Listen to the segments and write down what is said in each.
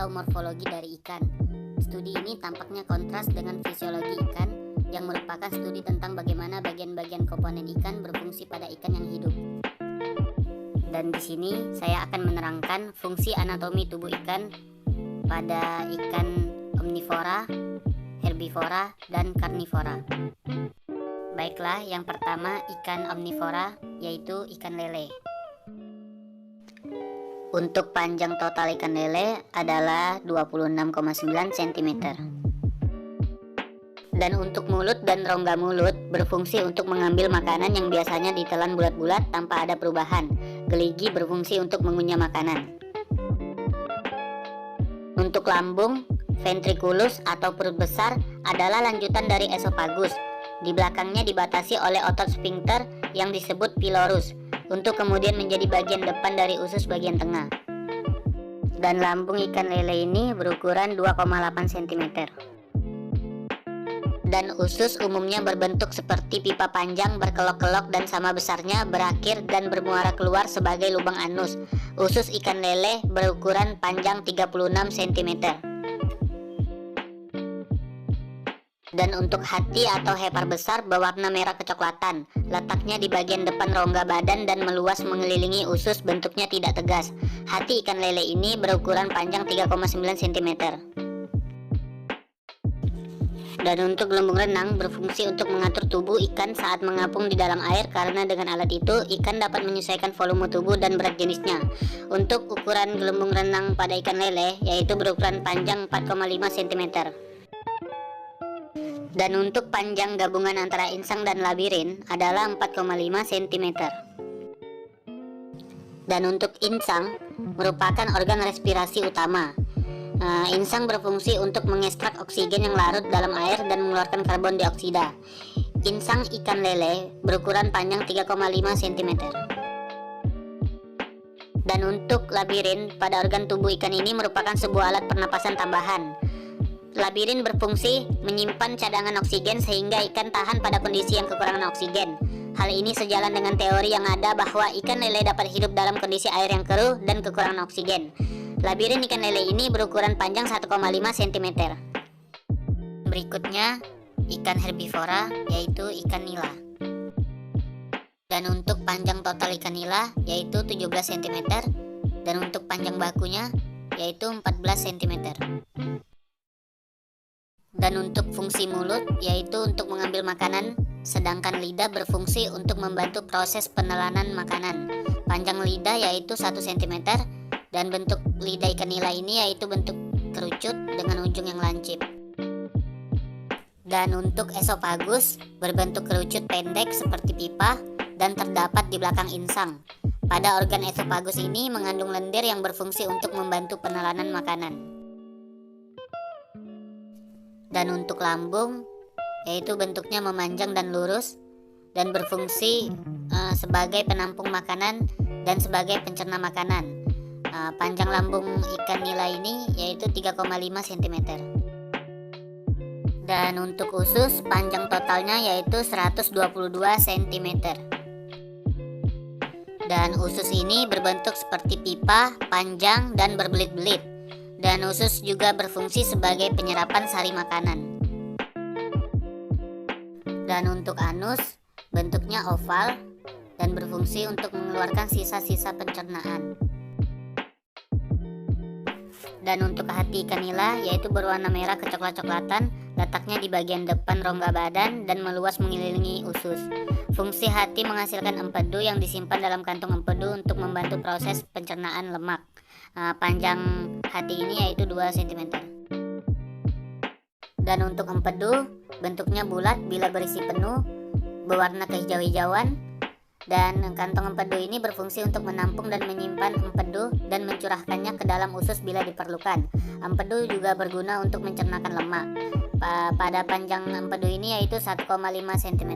atau morfologi dari ikan. Studi ini tampaknya kontras dengan fisiologi ikan, yang merupakan studi tentang bagaimana bagian-bagian komponen ikan berfungsi pada ikan yang hidup. Dan di sini saya akan menerangkan fungsi anatomi tubuh ikan pada ikan omnivora, herbivora, dan karnivora. Baiklah, yang pertama ikan omnivora, yaitu ikan lele. Untuk panjang total ikan lele adalah 26,9 cm. Dan untuk mulut dan rongga mulut berfungsi untuk mengambil makanan yang biasanya ditelan bulat-bulat tanpa ada perubahan. Geligi berfungsi untuk mengunyah makanan. Untuk lambung, ventriculus atau perut besar adalah lanjutan dari esophagus. Di belakangnya dibatasi oleh otot sphincter yang disebut pylorus, untuk kemudian menjadi bagian depan dari usus bagian tengah. Dan lambung ikan lele ini berukuran 2,8 cm. Dan usus umumnya berbentuk seperti pipa panjang berkelok-kelok dan sama besarnya, berakhir dan bermuara keluar sebagai lubang anus. Usus ikan lele berukuran panjang 36 cm. Dan untuk hati atau hepar besar berwarna merah kecoklatan, letaknya di bagian depan rongga badan dan meluas mengelilingi usus, bentuknya tidak tegas. Hati ikan lele ini berukuran panjang 3,9 cm. Dan untuk gelembung renang berfungsi untuk mengatur tubuh ikan saat mengapung di dalam air, karena dengan alat itu ikan dapat menyesuaikan volume tubuh dan berat jenisnya. Untuk ukuran gelembung renang pada ikan lele yaitu berukuran panjang 4,5 cm. Dan untuk panjang gabungan antara insang dan labirin adalah 4,5 cm. Dan untuk insang merupakan organ respirasi utama. Insang berfungsi untuk mengekstrak oksigen yang larut dalam air dan mengeluarkan karbon dioksida. Insang ikan lele berukuran panjang 3,5 cm. Dan untuk labirin pada organ tubuh ikan ini merupakan sebuah alat pernapasan tambahan. Labirin berfungsi menyimpan cadangan oksigen sehingga ikan tahan pada kondisi yang kekurangan oksigen. Hal ini sejalan dengan teori yang ada bahwa ikan lele dapat hidup dalam kondisi air yang keruh dan kekurangan oksigen. Labirin ikan lele ini berukuran panjang 1,5 cm. Berikutnya, ikan herbivora, yaitu ikan nila. Dan untuk panjang total ikan nila yaitu 17 cm, dan untuk panjang bakunya yaitu 14 cm. Dan untuk fungsi mulut yaitu untuk mengambil makanan, sedangkan lidah berfungsi untuk membantu proses penelanan makanan. Panjang lidah yaitu 1 cm, dan bentuk lidah ikan nila ini yaitu bentuk kerucut dengan ujung yang lancip. Dan untuk esophagus berbentuk kerucut pendek seperti pipa dan terdapat di belakang insang. Pada organ esophagus ini mengandung lendir yang berfungsi untuk membantu penelanan makanan. Dan untuk lambung yaitu bentuknya memanjang dan lurus dan berfungsi sebagai penampung makanan dan sebagai pencerna makanan. Panjang lambung ikan nila ini yaitu 3,5 cm. Dan untuk usus panjang totalnya yaitu 122 cm. Dan usus ini berbentuk seperti pipa, panjang dan berbelit-belit. Dan usus juga berfungsi sebagai penyerapan sari makanan. Dan untuk anus bentuknya oval dan berfungsi untuk mengeluarkan sisa-sisa pencernaan. Dan untuk hati ikan nila yaitu berwarna merah kecoklat-coklatan, letaknya di bagian depan rongga badan dan meluas mengelilingi usus. Fungsi hati menghasilkan empedu yang disimpan dalam kantung empedu untuk membantu proses pencernaan lemak. Panjang hati ini yaitu 2 cm. Dan untuk empedu bentuknya bulat bila berisi penuh, berwarna kehijau-hijauan, dan kantong empedu ini berfungsi untuk menampung dan menyimpan empedu dan mencurahkannya ke dalam usus bila diperlukan. Empedu juga berguna untuk mencernakan lemak. Pada panjang empedu ini yaitu 1,5 cm.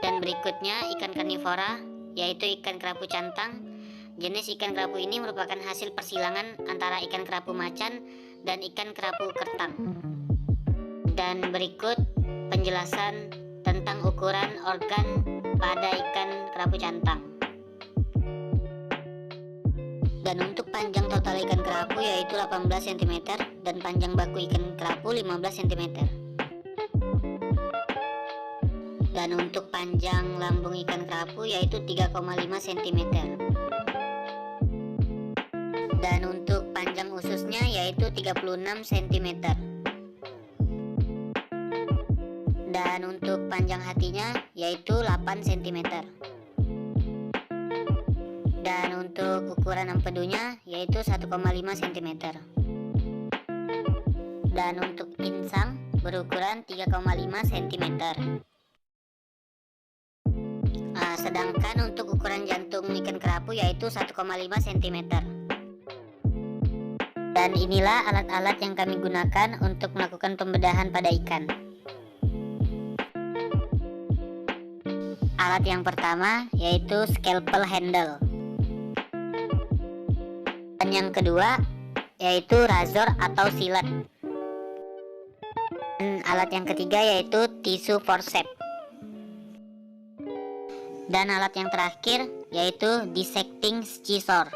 Dan berikutnya ikan karnivora yaitu ikan kerapu cantang. Jenis ikan kerapu ini merupakan hasil persilangan antara ikan kerapu macan dan ikan kerapu kertang. Dan berikut penjelasan tentang ukuran organ pada ikan kerapu cantang. Dan untuk panjang total ikan kerapu yaitu 18 cm dan panjang baku ikan kerapu 15 cm. Dan untuk panjang lambung ikan kerapu yaitu 3,5 cm. Dan untuk panjang ususnya yaitu 36 cm. Dan untuk panjang hatinya yaitu 8 cm. Dan untuk ukuran empedunya yaitu 1,5 cm. Dan untuk insang berukuran 3,5 cm. Sedangkan untuk ukuran jantung ikan kerapu yaitu 1,5 cm. Dan inilah alat-alat yang kami gunakan untuk melakukan pembedahan pada ikan. Alat yang pertama yaitu scalpel handle. Dan yang kedua yaitu razor atau silet. Dan alat yang ketiga yaitu tisu forceps. Dan alat yang terakhir yaitu dissecting scissor.